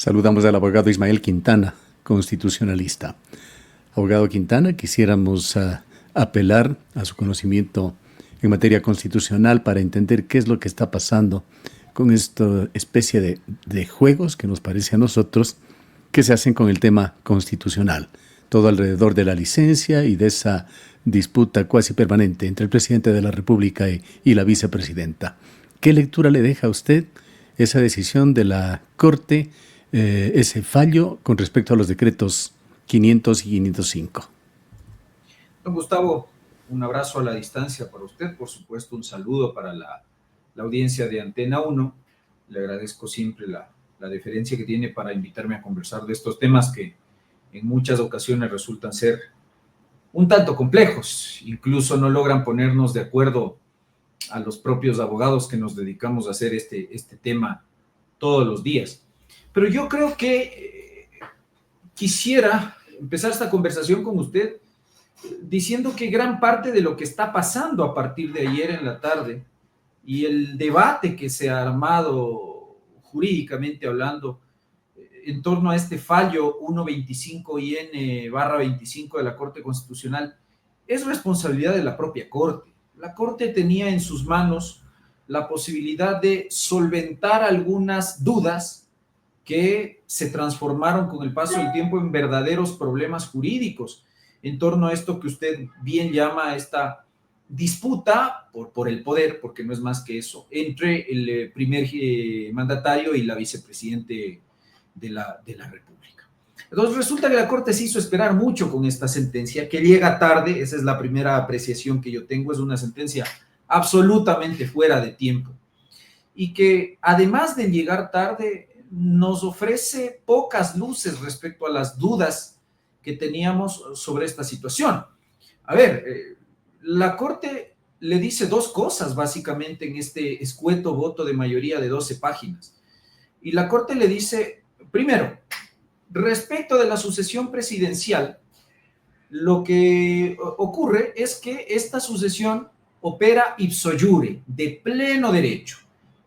Saludamos al abogado Ismael Quintana, constitucionalista. Abogado Quintana, quisiéramos apelar a su conocimiento en materia constitucional para entender qué es lo que está pasando con esta especie de juegos que nos parece a nosotros que se hacen con el tema constitucional. Todo alrededor de la licencia y de esa disputa cuasi permanente entre el presidente de la República y la vicepresidenta. ¿Qué lectura le deja a usted esa decisión de la Corte, ese fallo con respecto a los decretos 500 y 505? Don Gustavo, un abrazo a la distancia para usted, por supuesto un saludo para la audiencia de Antena 1. Le agradezco siempre la deferencia que tiene para invitarme a conversar de estos temas que en muchas ocasiones resultan ser un tanto complejos, incluso no logran ponernos de acuerdo a los propios abogados que nos dedicamos a hacer este tema todos los días. Pero yo creo que quisiera empezar esta conversación con usted diciendo que gran parte de lo que está pasando a partir de ayer en la tarde y el debate que se ha armado jurídicamente hablando en torno a este fallo 125IN/25 de la Corte Constitucional es responsabilidad de la propia Corte. La Corte tenía en sus manos la posibilidad de solventar algunas dudas que se transformaron con el paso del tiempo en verdaderos problemas jurídicos en torno a esto que usted bien llama esta disputa por el poder, porque no es más que eso, entre el primer mandatario y la vicepresidente de la República. Entonces resulta que la Corte se hizo esperar mucho con esta sentencia, que llega tarde. Esa es la primera apreciación que yo tengo, es una sentencia absolutamente fuera de tiempo, y que además de llegar tarde, nos ofrece pocas luces respecto a las dudas que teníamos sobre esta situación. A ver, la Corte le dice dos cosas básicamente en este escueto voto de mayoría de 12 páginas. Y la Corte le dice, primero, respecto de la sucesión presidencial, lo que ocurre es que esta sucesión opera ipso iure, de pleno derecho,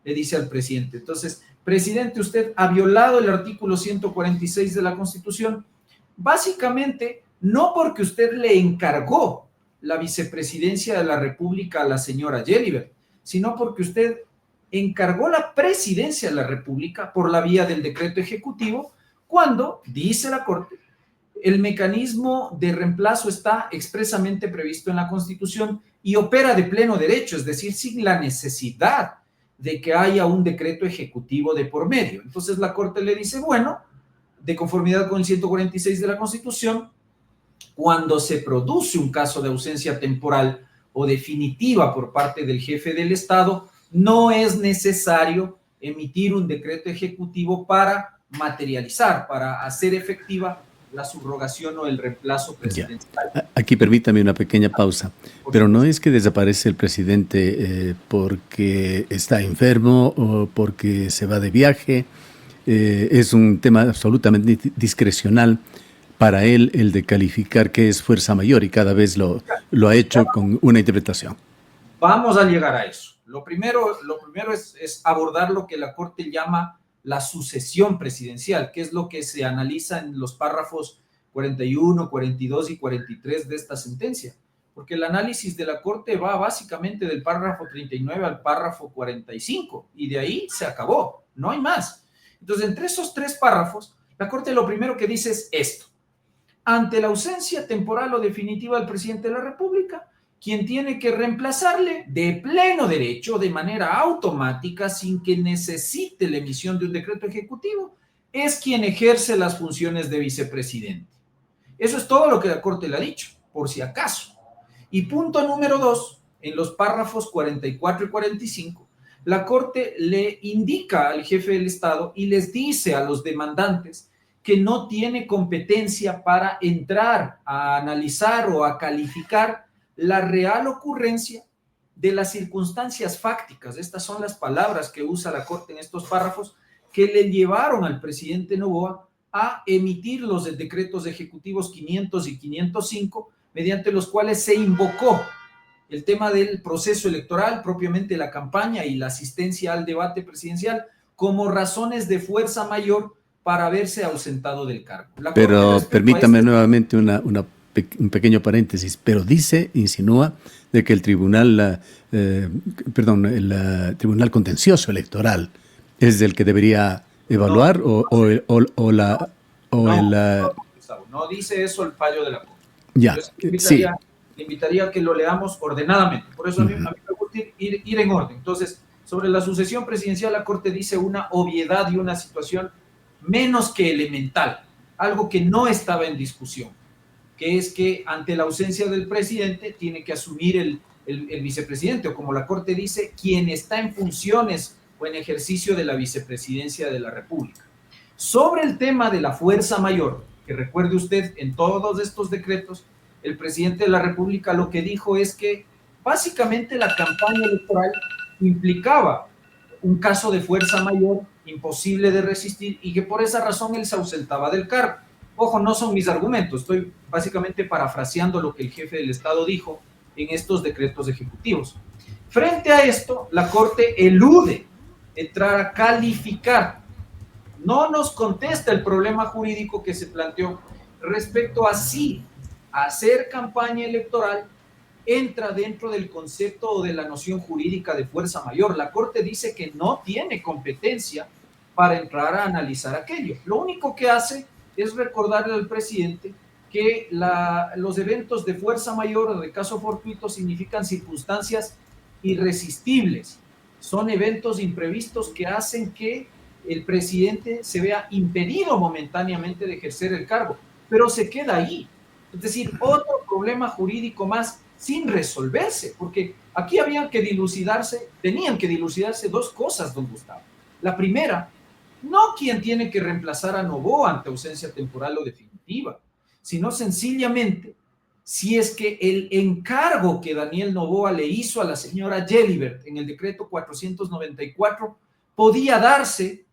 le dice al presidente. Entonces, presidente, usted ha violado el artículo 146 de la Constitución, básicamente no porque usted le encargó la vicepresidencia de la República a la señora Yelibert, sino porque usted encargó la presidencia de la República por la vía del decreto ejecutivo, cuando, dice la Corte, el mecanismo de reemplazo está expresamente previsto en la Constitución y opera de pleno derecho, es decir, sin la necesidad de que haya un decreto ejecutivo de por medio. Entonces la Corte le dice, bueno, de conformidad con el 146 de la Constitución, cuando se produce un caso de ausencia temporal o definitiva por parte del jefe del Estado, no es necesario emitir un decreto ejecutivo para materializar, para hacer efectiva la subrogación o el reemplazo presidencial. Aquí permítame una pequeña pausa, pero no es que desaparece el presidente porque está enfermo o porque se va de viaje. Es un tema absolutamente discrecional para él el de calificar qué es fuerza mayor, y cada vez lo ha hecho con una interpretación. Vamos a llegar a eso. Lo primero es abordar lo que la Corte llama la sucesión presidencial, que es lo que se analiza en los párrafos 41, 42 y 43 de esta sentencia, porque el análisis de la Corte va básicamente del párrafo 39 al párrafo 45, y de ahí se acabó, no hay más. Entonces, entre esos tres párrafos, la Corte lo primero que dice es esto: ante la ausencia temporal o definitiva del presidente de la República, quien tiene que reemplazarle de pleno derecho, de manera automática, sin que necesite la emisión de un decreto ejecutivo, es quien ejerce las funciones de vicepresidente. Eso es todo lo que la Corte le ha dicho, por si acaso. Y punto número 2, en los párrafos 44 y 45, la Corte le indica al jefe del Estado y les dice a los demandantes que no tiene competencia para entrar a analizar o a calificar la real ocurrencia de las circunstancias fácticas. Estas son las palabras que usa la Corte en estos párrafos, que le llevaron al presidente Noboa a emitir los decretos ejecutivos 500 y 505, mediante los cuales se invocó el tema del proceso electoral, propiamente la campaña y la asistencia al debate presidencial, como razones de fuerza mayor para haberse ausentado del cargo. Pero permítame nuevamente un pequeño paréntesis, pero insinúa de que el tribunal, el Tribunal Contencioso Electoral es el que debería evaluar no dice eso el fallo de la Corte. Ya, Yo le invitaría a que lo leamos ordenadamente. Por eso a mí me gusta ir en orden. Entonces, sobre la sucesión presidencial, la Corte dice una obviedad y una situación menos que elemental, algo que no estaba en discusión, que es que ante la ausencia del presidente tiene que asumir el vicepresidente, o como la Corte dice, quien está en funciones o en ejercicio de la vicepresidencia de la República. Sobre el tema de la fuerza mayor, que recuerde usted, en todos estos decretos, el presidente de la República lo que dijo es que básicamente la campaña electoral implicaba un caso de fuerza mayor imposible de resistir y que por esa razón él se ausentaba del cargo. Ojo, no son mis argumentos, estoy básicamente parafraseando lo que el jefe del Estado dijo en estos decretos ejecutivos. Frente a esto, la Corte elude entrar a calificar, no nos contesta el problema jurídico que se planteó respecto a si hacer campaña electoral entra dentro del concepto o de la noción jurídica de fuerza mayor. La Corte dice que no tiene competencia para entrar a analizar aquello. Lo único que hace es recordarle al presidente que los eventos de fuerza mayor o de caso fortuito significan circunstancias irresistibles. Son eventos imprevistos que hacen que el presidente se vea impedido momentáneamente de ejercer el cargo, pero se queda ahí. Es decir, otro problema jurídico más sin resolverse, porque aquí tenían que dilucidarse dos cosas, don Gustavo. La primera, no quién tiene que reemplazar a Noboa ante ausencia temporal o definitiva, sino sencillamente si es que el encargo que Daniel Noboa le hizo a la señora Gelibert en el decreto 494 podía darse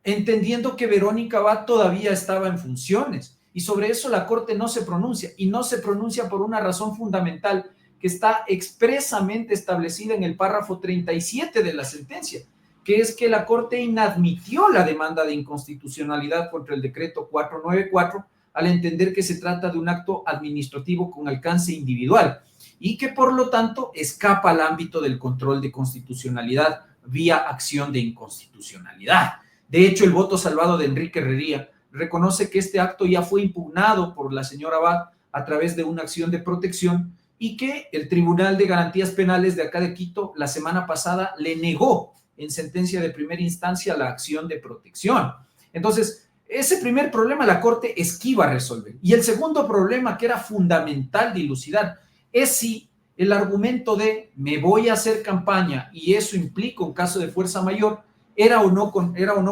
entendiendo que Verónica Abad todavía estaba en funciones. Y sobre eso la Corte no se pronuncia, y no se pronuncia por una razón fundamental que está expresamente establecida en el párrafo 37 de la sentencia, que es que la Corte inadmitió la demanda de inconstitucionalidad contra el decreto 494 al entender que se trata de un acto administrativo con alcance individual y que por lo tanto escapa al ámbito del control de constitucionalidad vía acción de inconstitucionalidad. De hecho, el voto salvado de Enrique Herrería reconoce que este acto ya fue impugnado por la señora Abad a través de una acción de protección y que el Tribunal de Garantías Penales de acá de Quito la semana pasada le negó en sentencia de primera instancia la acción de protección. Entonces, ese primer problema la Corte esquiva resolver. Y el segundo problema, que era fundamental dilucidar, es si el argumento de me voy a hacer campaña y eso implica un caso de fuerza mayor era o no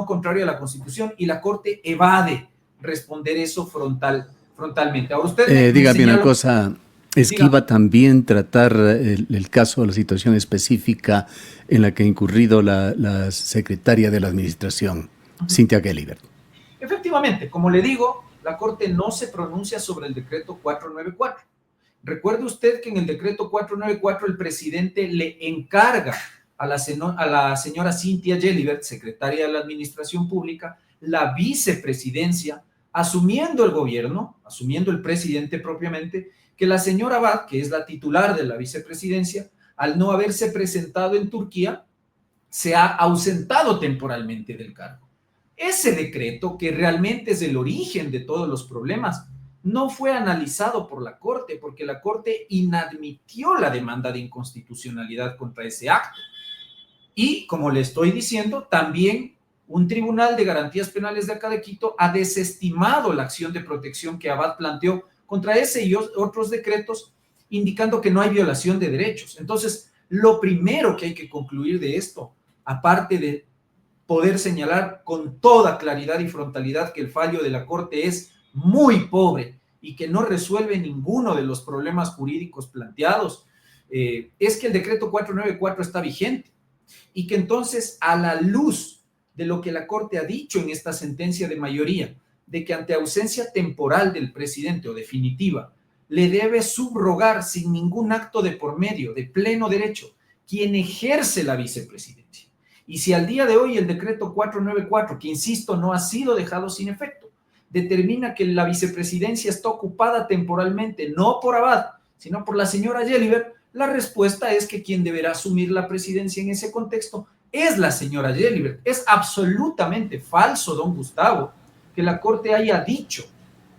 contrario a la Constitución, y la Corte evade responder eso frontalmente. Ahora usted dígame una cosa, esquiva también tratar el caso, la situación específica en la que ha incurrido la secretaria de la Administración, Cynthia Gelibert. Efectivamente, como le digo, la Corte no se pronuncia sobre el decreto 494. Recuerde usted que en el decreto 494 el presidente le encarga a la señora Cynthia Gelibert, secretaria de la Administración Pública, la vicepresidencia, asumiendo el gobierno, asumiendo el presidente propiamente, que la señora Abad, que es la titular de la vicepresidencia, al no haberse presentado en Turquía, se ha ausentado temporalmente del cargo. Ese decreto, que realmente es el origen de todos los problemas, no fue analizado por la Corte, porque la Corte inadmitió la demanda de inconstitucionalidad contra ese acto. Y, como le estoy diciendo, también un tribunal de garantías penales de acá de Quito ha desestimado la acción de protección que Abad planteó contra ese y otros decretos, indicando que no hay violación de derechos. Entonces, lo primero que hay que concluir de esto, aparte de poder señalar con toda claridad y frontalidad que el fallo de la Corte es muy pobre y que no resuelve ninguno de los problemas jurídicos planteados, es que el decreto 494 está vigente y que entonces, a la luz de lo que la Corte ha dicho en esta sentencia de mayoría, de que ante ausencia temporal del presidente o definitiva, le debe subrogar sin ningún acto de por medio, de pleno derecho, quien ejerce la vicepresidencia. Y si al día de hoy el decreto 494, que insisto, no ha sido dejado sin efecto, determina que la vicepresidencia está ocupada temporalmente, no por Abad, sino por la señora Yeliver, la respuesta es que quien deberá asumir la presidencia en ese contexto es la señora Yeliver. Es absolutamente falso, don Gustavo, que la Corte haya dicho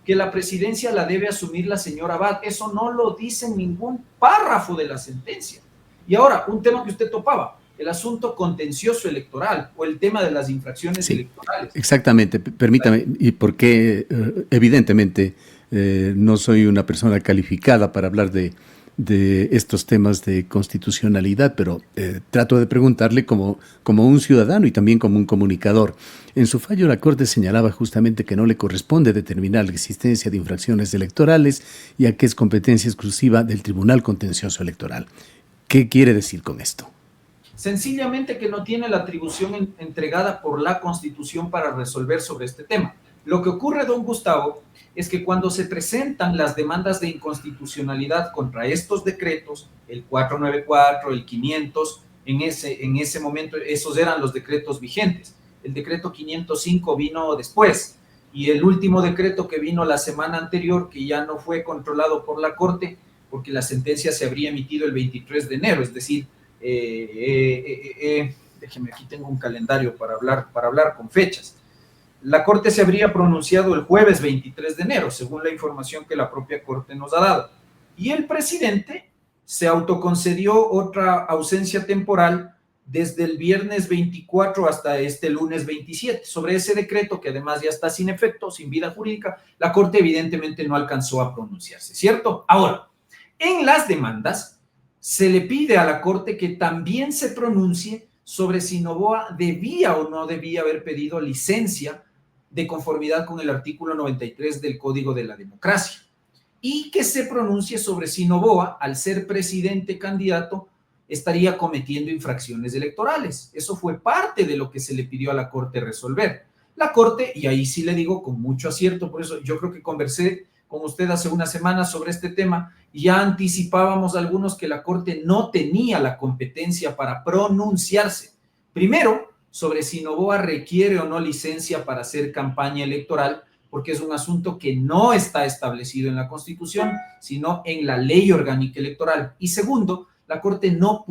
que la presidencia la debe asumir la señora Abad. Eso no lo dice en ningún párrafo de la sentencia. Y ahora, un tema que usted topaba, el asunto contencioso electoral o el tema de las infracciones electorales. Exactamente, permítame, y porque evidentemente no soy una persona calificada para hablar de estos temas de constitucionalidad, pero trato de preguntarle como un ciudadano y también como un comunicador. En su fallo, la Corte señalaba justamente que no le corresponde determinar la existencia de infracciones electorales, ya que es competencia exclusiva del Tribunal Contencioso Electoral. ¿Qué quiere decir con esto? Sencillamente que no tiene la atribución entregada por la Constitución para resolver sobre este tema. Lo que ocurre, don Gustavo, es que cuando se presentan las demandas de inconstitucionalidad contra estos decretos, el 494, el 500, en ese momento esos eran los decretos vigentes. El decreto 505 vino después y el último decreto que vino la semana anterior, que ya no fue controlado por la Corte, porque la sentencia se habría emitido el 23 de enero, es decir, déjeme, aquí tengo un calendario para hablar con fechas. La Corte se habría pronunciado el jueves 23 de enero, según la información que la propia Corte nos ha dado. Y el presidente se autoconcedió otra ausencia temporal desde el viernes 24 hasta este lunes 27. Sobre ese decreto, que además ya está sin efecto, sin vida jurídica, la Corte evidentemente no alcanzó a pronunciarse, ¿cierto? Ahora, en las demandas se le pide a la Corte que también se pronuncie sobre si Noboa debía o no debía haber pedido licencia de conformidad con el artículo 93 del Código de la Democracia, y que se pronuncie sobre si Noboa, al ser presidente candidato, estaría cometiendo infracciones electorales. Eso fue parte de lo que se le pidió a la Corte resolver. La Corte, y ahí sí le digo con mucho acierto, por eso yo creo que conversé con usted hace una semana sobre este tema, y ya anticipábamos algunos que la Corte no tenía la competencia para pronunciarse. Primero, sobre si Noboa requiere o no licencia para hacer campaña electoral, porque es un asunto que no está establecido en la Constitución, sino en la Ley Orgánica Electoral. Y segundo, la Corte no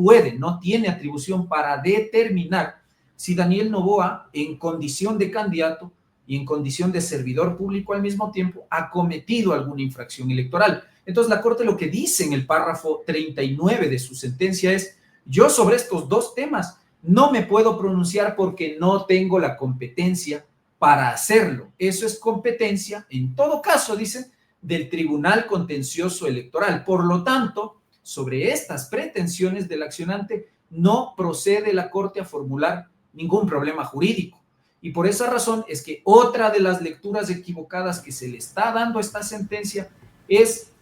tiene atribución para determinar si Daniel Noboa, en condición de candidato y en condición de servidor público al mismo tiempo, ha cometido alguna infracción electoral. Entonces, la Corte lo que dice en el párrafo 39 de su sentencia es: yo sobre estos dos temas no me puedo pronunciar porque no tengo la competencia para hacerlo. Eso es competencia, en todo caso, dicen, del Tribunal Contencioso Electoral. Por lo tanto, sobre estas pretensiones del accionante no procede la Corte a formular ningún problema jurídico. Y por esa razón es que otra de las lecturas equivocadas que se le está dando a esta sentencia es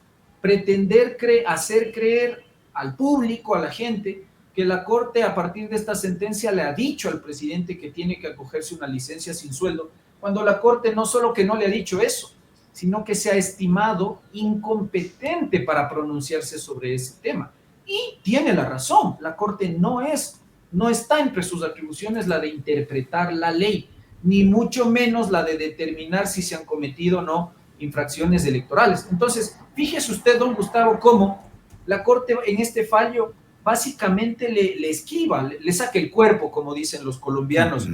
pretender hacer creer al público, a la gente, que la Corte a partir de esta sentencia le ha dicho al presidente que tiene que acogerse una licencia sin sueldo, cuando la Corte no solo que no le ha dicho eso, sino que se ha estimado incompetente para pronunciarse sobre ese tema. Y tiene la razón, la Corte no está entre sus atribuciones la de interpretar la ley, ni mucho menos la de determinar si se han cometido o no infracciones electorales. Entonces, fíjese usted, don Gustavo, cómo la Corte en este fallo básicamente le esquiva, le saca el cuerpo, como dicen los colombianos,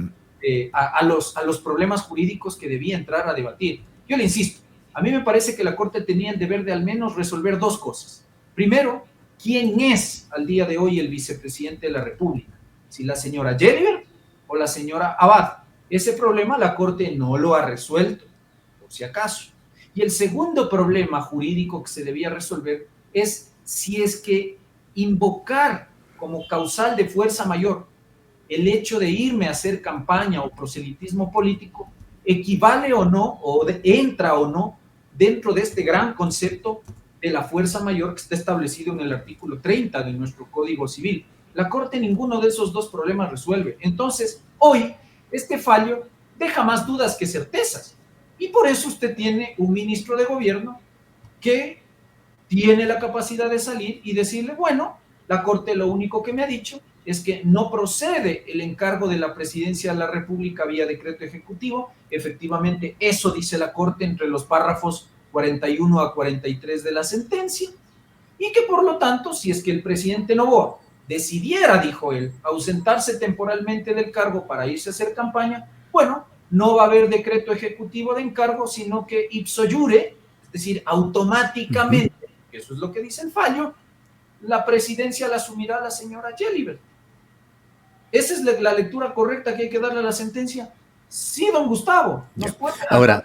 a los problemas jurídicos que debía entrar a debatir. Yo le insisto, a mí me parece que la Corte tenía el deber de al menos resolver dos cosas. Primero, ¿quién es al día de hoy el vicepresidente de la República? Si la señora Yeliver o la señora Abad. Ese problema la Corte no lo ha resuelto, por si acaso. Y el segundo problema jurídico que se debía resolver es si es que invocar como causal de fuerza mayor el hecho de irme a hacer campaña o proselitismo político equivale o no, entra o no dentro de este gran concepto de la fuerza mayor que está establecido en el artículo 30 de nuestro Código Civil. La Corte ninguno de esos dos problemas resuelve. Entonces, hoy, este fallo deja más dudas que certezas. Y por eso usted tiene un ministro de gobierno que tiene la capacidad de salir y decirle, bueno, La Corte lo único que me ha dicho es que no procede el encargo de la Presidencia de la República vía decreto ejecutivo. Efectivamente, eso dice la Corte entre los párrafos 41 a 43 de la sentencia, y que por lo tanto, si es que el presidente Noboa decidiera, dijo él, ausentarse temporalmente del cargo para irse a hacer campaña, bueno, no va a haber decreto ejecutivo de encargo, sino que ipso iure, es decir, automáticamente, que eso es lo que dice el fallo, la presidencia la asumirá la señora Gelibert. ¿Esa es la lectura correcta que hay que darle a la sentencia? Sí, don Gustavo. Nos puede ahora,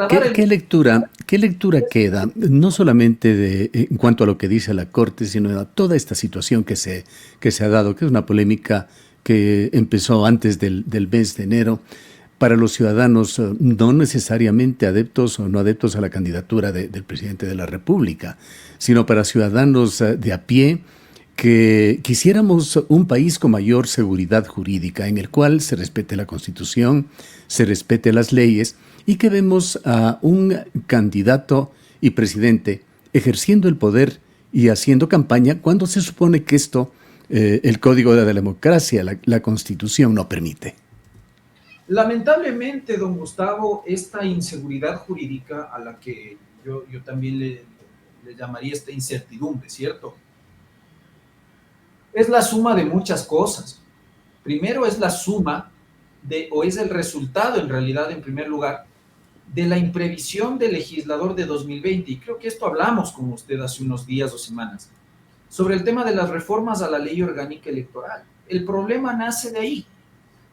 ¿qué lectura queda, no solamente en cuanto a lo que dice la Corte, sino a toda esta situación que se ha dado, que es una polémica que empezó antes del mes de enero, para los ciudadanos no necesariamente adeptos o no adeptos a la candidatura del presidente de la República, sino para ciudadanos de a pie que quisiéramos un país con mayor seguridad jurídica, en el cual se respete la Constitución, se respete las leyes, y que vemos a un candidato y presidente ejerciendo el poder y haciendo campaña cuando se supone que esto, el Código de la Democracia, la Constitución no permite. Lamentablemente, don Gustavo, esta inseguridad jurídica a la que yo también le llamaría esta incertidumbre, ¿cierto? Es la suma de muchas cosas. Primero es la suma o es el resultado, en realidad, en primer lugar, de la imprevisión del legislador de 2020, y creo que esto hablamos con usted hace unos días o semanas, sobre el tema de las reformas a la ley orgánica electoral. El problema nace de ahí,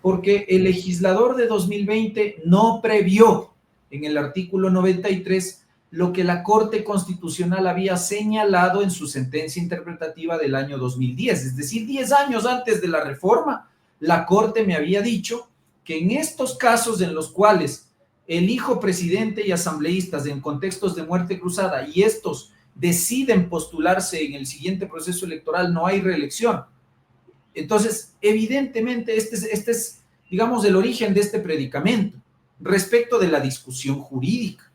porque el legislador de 2020 no previó en el artículo 93 lo que la Corte Constitucional había señalado en su sentencia interpretativa del año 2010, es decir, 10 años antes de la reforma. La Corte me había dicho que en estos casos en los cuales elijo presidente y asambleístas en contextos de muerte cruzada y estos deciden postularse en el siguiente proceso electoral, no hay reelección. Entonces, evidentemente, este es, digamos, el origen de este predicamento respecto de la discusión jurídica.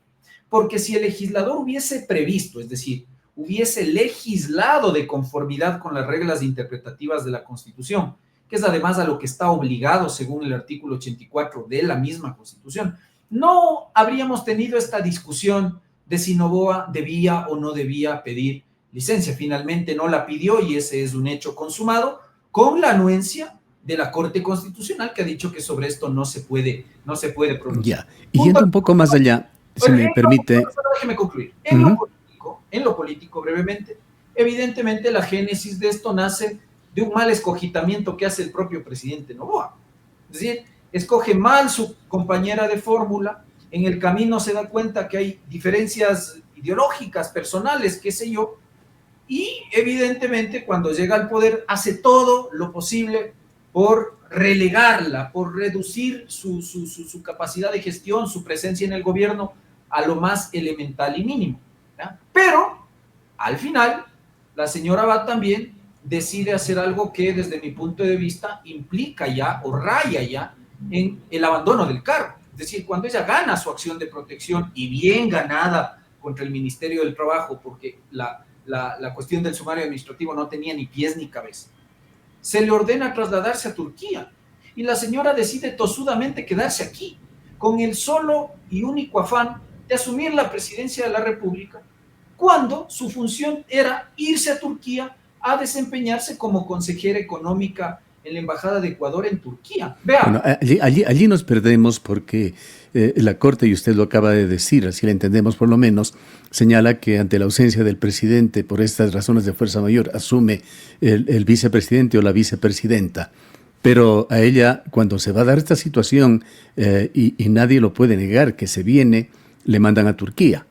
Porque si el legislador hubiese previsto, es decir, hubiese legislado de conformidad con las reglas interpretativas de la Constitución, que es además a lo que está obligado según el artículo 84 de la misma Constitución, no habríamos tenido esta discusión de si Noboa debía o no debía pedir licencia. Finalmente no la pidió y ese es un hecho consumado, con la anuencia de la Corte Constitucional, que ha dicho que sobre esto no se puede pronunciar. Ya, y yendo un poco más allá, si me permite. Déjeme concluir. En lo político, brevemente, evidentemente la génesis de esto nace de un mal escogitamiento que hace el propio presidente Noboa. Es decir, escoge mal su compañera de fórmula, en el camino se da cuenta que hay diferencias ideológicas, personales, qué sé yo, y evidentemente cuando llega al poder hace todo lo posible por relegarla, por reducir su capacidad de gestión, su presencia en el gobierno a lo más elemental y mínimo, ¿ya? Pero al final la señora Abad también decide hacer algo que desde mi punto de vista implica ya o raya ya en el abandono del cargo. Es decir, cuando ella gana su acción de protección y bien ganada contra el Ministerio del Trabajo, porque la cuestión del sumario administrativo no tenía ni pies ni cabeza, se le ordena trasladarse a Turquía y la señora decide tosudamente quedarse aquí con el solo y único afán de asumir la presidencia de la República, cuando su función era irse a Turquía a desempeñarse como consejera económica en la Embajada de Ecuador en Turquía. Vea. Bueno, allí nos perdemos porque la Corte, y usted lo acaba de decir, así la entendemos por lo menos, señala que ante la ausencia del presidente por estas razones de fuerza mayor asume el vicepresidente o la vicepresidenta. Pero a ella, cuando se va a dar esta situación, y nadie lo puede negar, que se viene, le mandan a Turquía.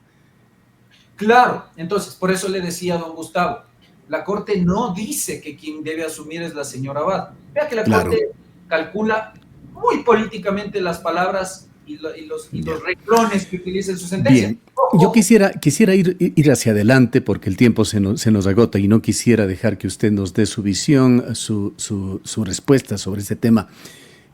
Claro, entonces, por eso le decía a don Gustavo, la Corte no dice que quien debe asumir es la señora Abad. Vea que la Corte calcula muy políticamente las palabras y los renglones que utiliza en su sentencia. Bien, yo quisiera ir hacia adelante porque el tiempo se nos agota y no quisiera dejar que usted nos dé su visión, su respuesta sobre este tema.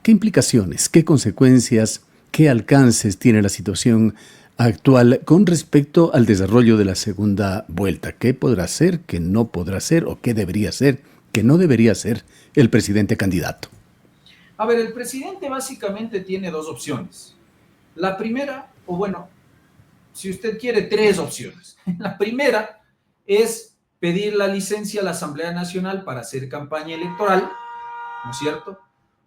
¿Qué implicaciones, qué consecuencias, qué alcances tiene la situación actual con respecto al desarrollo de la segunda vuelta? ¿Qué podrá ser, qué no podrá ser o qué debería ser que no debería ser el presidente candidato? A ver, el presidente básicamente tiene dos opciones. La primera, o bueno, si usted quiere, tres opciones. La primera es pedir la licencia a la Asamblea Nacional para hacer campaña electoral, ¿no es cierto?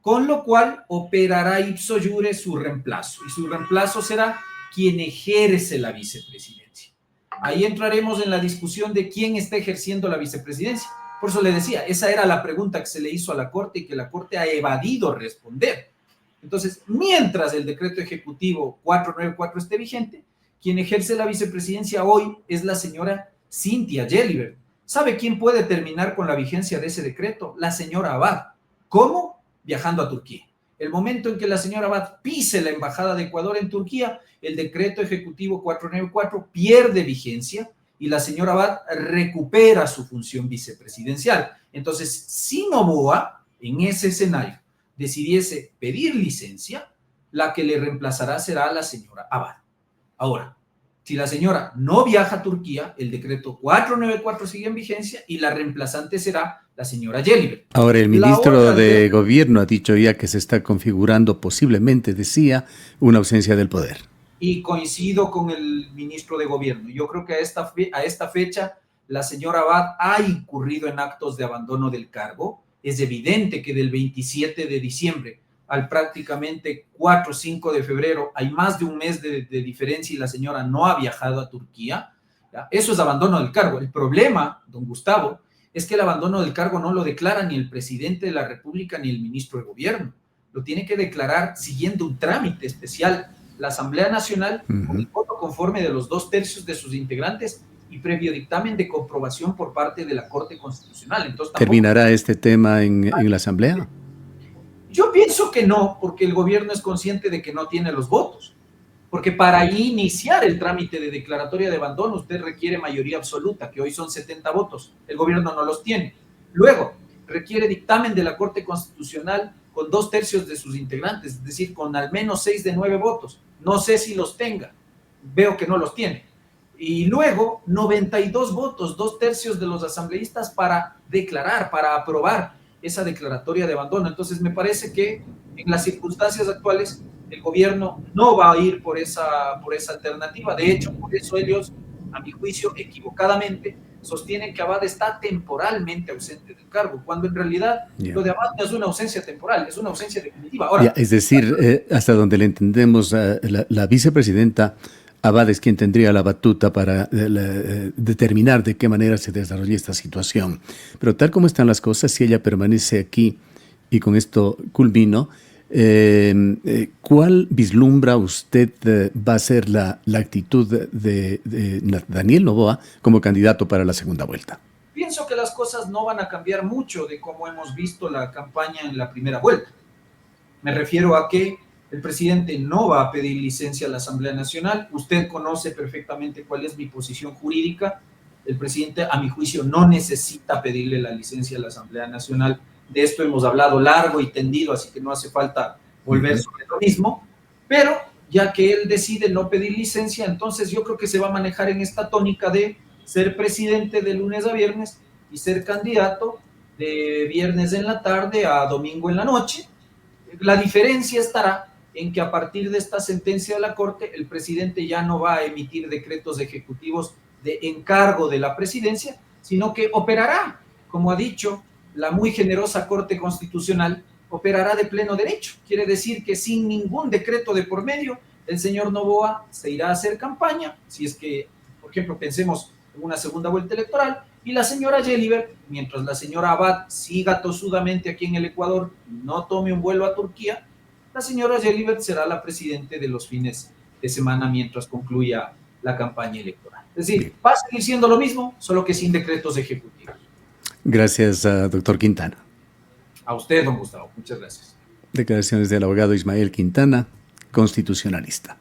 Con lo cual operará ipso iure su reemplazo, y su reemplazo será quien ejerce la vicepresidencia. Ahí entraremos en la discusión de quién está ejerciendo la vicepresidencia. Por eso le decía, esa era la pregunta que se le hizo a la Corte y que la Corte ha evadido responder. Entonces, mientras el decreto ejecutivo 494 esté vigente, quien ejerce la vicepresidencia hoy es la señora Cynthia Gelibert. ¿Sabe quién puede terminar con la vigencia de ese decreto? La señora Abad. ¿Cómo? Viajando a Turquía. El momento en que la señora Abad pise la embajada de Ecuador en Turquía, el decreto ejecutivo 494 pierde vigencia y la señora Abad recupera su función vicepresidencial. Entonces, si Noboa, en ese escenario, decidiese pedir licencia, la que le reemplazará será la señora Abad. Ahora, si la señora no viaja a Turquía, el decreto 494 sigue en vigencia y la reemplazante será la señora Gelibert. Ahora, el ministro de Gobierno ha dicho ya que se está configurando posiblemente, decía, una ausencia del poder. Y coincido con el ministro de Gobierno. Yo creo que a esta fecha la señora Abad ha incurrido en actos de abandono del cargo. Es evidente que del 27 de diciembre al prácticamente 4 o 5 de febrero hay más de un mes de diferencia y la señora no ha viajado a Turquía. ¿Ya? Eso es abandono del cargo. El problema, don Gustavo, es que el abandono del cargo no lo declara ni el presidente de la República ni el ministro de Gobierno. Lo tiene que declarar siguiendo un trámite especial la Asamblea Nacional con el voto conforme de los 2/3 de sus integrantes y previo dictamen de comprobación por parte de la Corte Constitucional. Entonces, ¿terminará este tema en la Asamblea? Yo pienso que no, porque el gobierno es consciente de que no tiene los votos. Porque para iniciar el trámite de declaratoria de abandono usted requiere mayoría absoluta, que hoy son 70 votos. El gobierno no los tiene. Luego, requiere dictamen de la Corte Constitucional con 2/3 de sus integrantes, es decir, con al menos 6 de 9 votos. No sé si los tenga. Veo que no los tiene. Y luego, 92 votos, 2/3 de los asambleístas para declarar, para aprobar esa declaratoria de abandono. Entonces, me parece que en las circunstancias actuales el gobierno no va a ir por esa alternativa. De hecho, por eso ellos, a mi juicio, equivocadamente, sostienen que Abad está temporalmente ausente del cargo, cuando en realidad lo de Abad no es una ausencia temporal, es una ausencia definitiva. Ahora, es decir, hasta donde le entendemos, la vicepresidenta Abad es quien tendría la batuta para determinar de qué manera se desarrolla esta situación. Pero tal como están las cosas, si ella permanece aquí, y con esto culmino, ¿cuál vislumbra usted va a ser la actitud de Daniel Noboa como candidato para la segunda vuelta? Pienso que las cosas no van a cambiar mucho de cómo hemos visto la campaña en la primera vuelta. Me refiero a que el presidente no va a pedir licencia a la Asamblea Nacional. Usted conoce perfectamente cuál es mi posición jurídica. El presidente, a mi juicio, no necesita pedirle la licencia a la Asamblea Nacional. De esto hemos hablado largo y tendido, así que no hace falta volver sobre lo mismo. Pero ya que él decide no pedir licencia, entonces yo creo que se va a manejar en esta tónica de ser presidente de lunes a viernes y ser candidato de viernes en la tarde a domingo en la noche. La diferencia estará en que a partir de esta sentencia de la Corte, el presidente ya no va a emitir decretos ejecutivos de encargo de la presidencia, sino que operará, como ha dicho la muy generosa Corte Constitucional, operará de pleno derecho. Quiere decir que sin ningún decreto de por medio, el señor Noboa se irá a hacer campaña, si es que, por ejemplo, pensemos en una segunda vuelta electoral, y la señora Gelibert, mientras la señora Abad siga tosudamente aquí en el Ecuador, no tome un vuelo a Turquía, la señora Gelibert será la presidente de los fines de semana mientras concluya la campaña electoral. Es decir, va a seguir siendo lo mismo, solo que sin decretos ejecutivos. Gracias, doctor Quintana. A usted, don Gustavo. Muchas gracias. Declaraciones del abogado Ismael Quintana, constitucionalista.